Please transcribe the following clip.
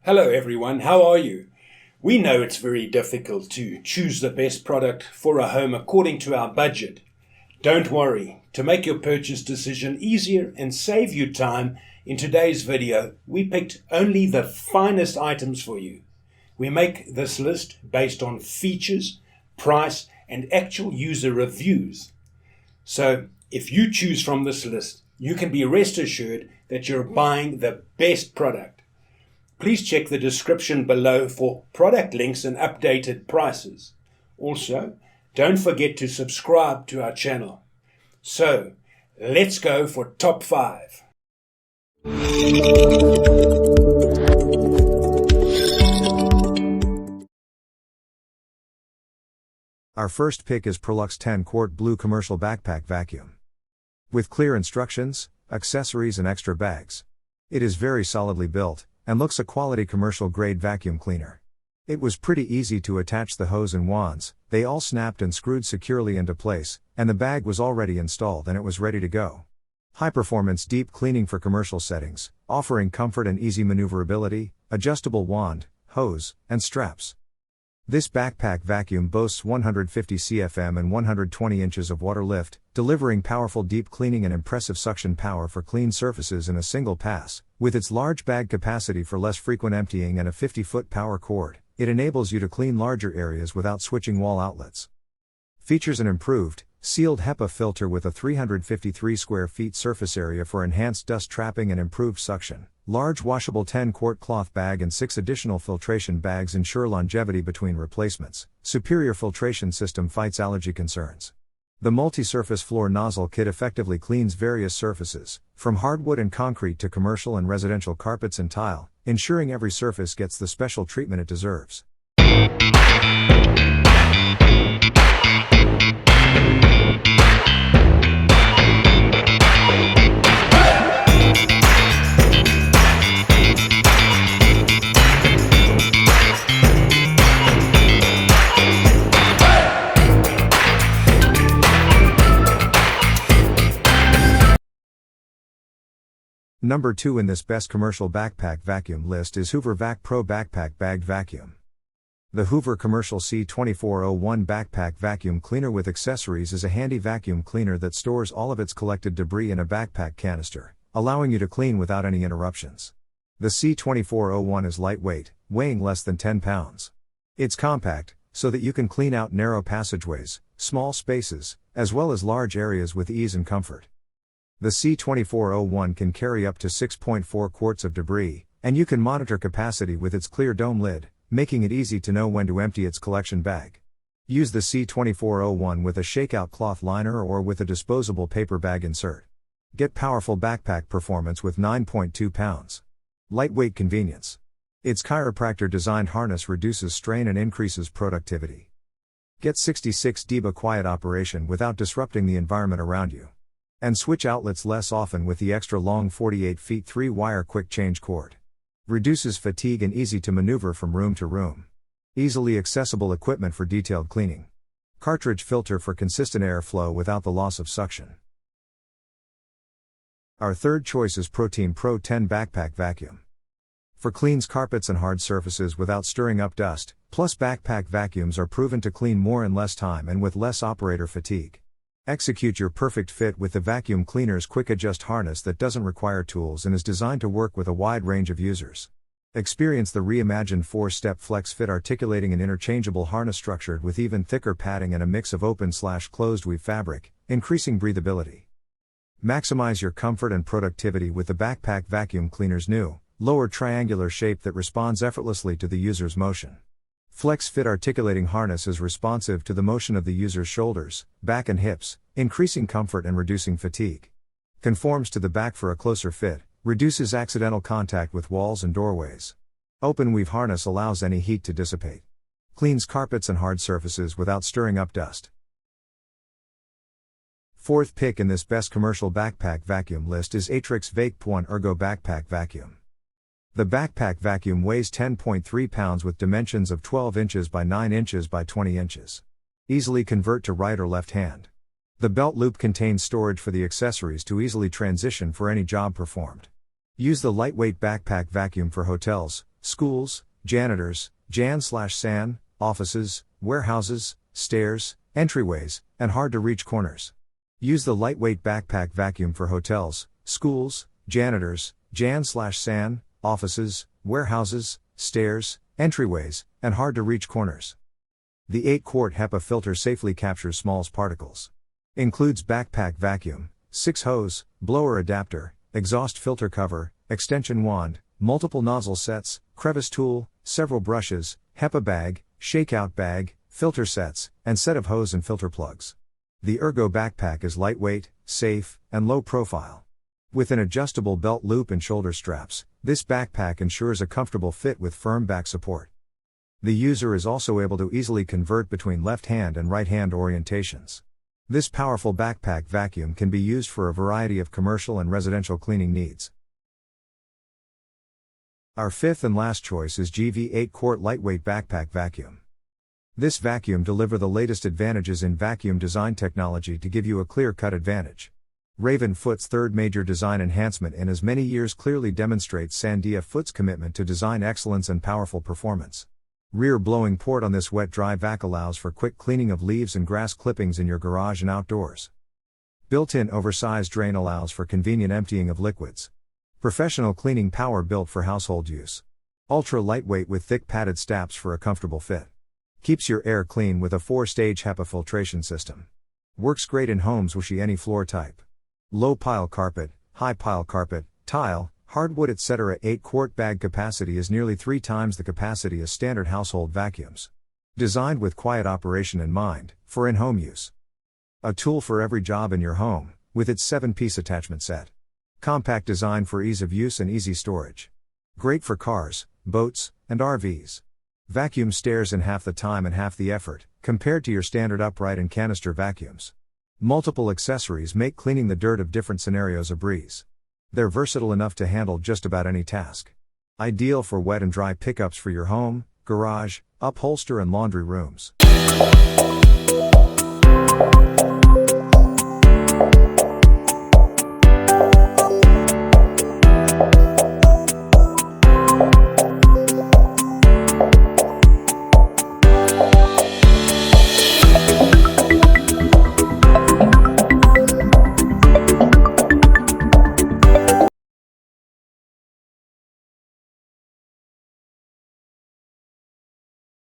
Hello everyone, how are you? We know it's very difficult to choose the best product for a home according to our budget. Don't worry, to make your purchase decision easier and save you time, in today's video we picked only the finest items for you. We make this list based on features, price and actual user reviews. So if you choose from this list, you can be rest assured that you're buying the best product. Please check the description below for product links and updated prices. Also, don't forget to subscribe to our channel. So, let's go for top 5. Our first pick is Prolux 10-quart blue commercial backpack vacuum. With clear instructions, accessories and extra bags. It is very solidly built and looks a quality commercial-grade vacuum cleaner. It was pretty easy to attach the hose and wands, they all snapped and screwed securely into place, and the bag was already installed and it was ready to go. High-performance deep cleaning for commercial settings, offering comfort and easy maneuverability, adjustable wand, hose, and straps. This backpack vacuum boasts 150 CFM and 120 inches of water lift, delivering powerful deep cleaning and impressive suction power for clean surfaces in a single pass. With its large bag capacity for less frequent emptying and a 50-foot power cord, it enables you to clean larger areas without switching wall outlets. Features an improved, sealed HEPA filter with a 353 square feet surface area for enhanced dust trapping and improved suction. Large washable 10-quart cloth bag and 6 additional filtration bags ensure longevity between replacements. Superior filtration system fights allergy concerns. The multi-surface floor nozzle kit effectively cleans various surfaces, from hardwood and concrete to commercial and residential carpets and tile, ensuring every surface gets the special treatment it deserves. Number 2 in this best commercial backpack vacuum list is Hoover Vac Pro Backpack Bagged Vacuum. The Hoover Commercial C2401 Backpack Vacuum Cleaner with accessories is a handy vacuum cleaner that stores all of its collected debris in a backpack canister, allowing you to clean without any interruptions. The C2401 is lightweight, weighing less than 10 pounds. It's compact, so that you can clean out narrow passageways, small spaces, as well as large areas with ease and comfort. The C2401 can carry up to 6.4 quarts of debris, and you can monitor capacity with its clear dome lid, making it easy to know when to empty its collection bag. Use the C2401 with a shakeout cloth liner or with a disposable paper bag insert. Get powerful backpack performance with 9.2 pounds. Lightweight convenience. Its chiropractor-designed harness reduces strain and increases productivity. Get 66 dB quiet operation without disrupting the environment around you. And switch outlets less often with the extra long 48 feet 3-wire quick change cord. Reduces fatigue and easy to maneuver from room to room. Easily accessible equipment for detailed cleaning. Cartridge filter for consistent airflow without the loss of suction. Our third choice is Protein Pro 10 Backpack Vacuum. For cleans carpets and hard surfaces without stirring up dust, plus backpack vacuums are proven to clean more in less time and with less operator fatigue. Execute your perfect fit with the vacuum cleaner's quick adjust harness that doesn't require tools and is designed to work with a wide range of users. Experience the reimagined 4-step flex fit articulating and interchangeable harness structured with even thicker padding and a mix of open/closed weave fabric, increasing breathability. Maximize your comfort and productivity with the backpack vacuum cleaner's new, lower triangular shape that responds effortlessly to the user's motion. Flex Fit articulating harness is responsive to the motion of the user's shoulders, back and hips, increasing comfort and reducing fatigue. Conforms to the back for a closer fit, reduces accidental contact with walls and doorways. Open weave harness allows any heat to dissipate. Cleans carpets and hard surfaces without stirring up dust. Fourth pick in this best commercial backpack vacuum list is Atrix Vape 1 Ergo Backpack Vacuum. The backpack vacuum weighs 10.3 pounds with dimensions of 12 inches by 9 inches by 20 inches. Easily convert to right or left hand. The belt loop contains storage for the accessories to easily transition for any job performed. Use the lightweight backpack vacuum for hotels, schools, janitors, jan/san, offices, warehouses, stairs, entryways, and hard-to-reach corners. Use the lightweight backpack vacuum for hotels, schools, janitors, jan/san, offices, warehouses, stairs, entryways, and hard-to-reach corners. The 8-quart HEPA filter safely captures small particles. Includes backpack vacuum, 6 hose, blower adapter, exhaust filter cover, extension wand, multiple nozzle sets, crevice tool, several brushes, HEPA bag, shakeout bag, filter sets, and set of hose and filter plugs. The Ergo backpack is lightweight, safe, and low profile. With an adjustable belt loop and shoulder straps, this backpack ensures a comfortable fit with firm back support. The user is also able to easily convert between left-hand and right-hand orientations. This powerful backpack vacuum can be used for a variety of commercial and residential cleaning needs. Our fifth and last choice is GV 8-quart lightweight backpack vacuum. This vacuum delivers the latest advantages in vacuum design technology to give you a clear-cut advantage. Raven Foot's third major design enhancement in as many years clearly demonstrates Sandia Foot's commitment to design excellence and powerful performance. Rear blowing port on this wet-dry vac allows for quick cleaning of leaves and grass clippings in your garage and outdoors. Built-in oversized drain allows for convenient emptying of liquids. Professional cleaning power built for household use. Ultra lightweight with thick padded straps for a comfortable fit. Keeps your air clean with a 4-stage HEPA filtration system. Works great in homes with any floor type. Low pile carpet, high pile carpet, tile, hardwood etc. 8-quart bag capacity is nearly 3 times the capacity as standard household vacuums. Designed with quiet operation in mind, for in-home use. A tool for every job in your home, with its 7-piece attachment set. Compact design for ease of use and easy storage. Great for cars, boats, and RVs. Vacuum stares in half the time and half the effort, compared to your standard upright and canister vacuums. Multiple accessories make cleaning the dirt of different scenarios a breeze. They're versatile enough to handle just about any task. Ideal for wet and dry pickups for your home, garage, upholster and laundry rooms.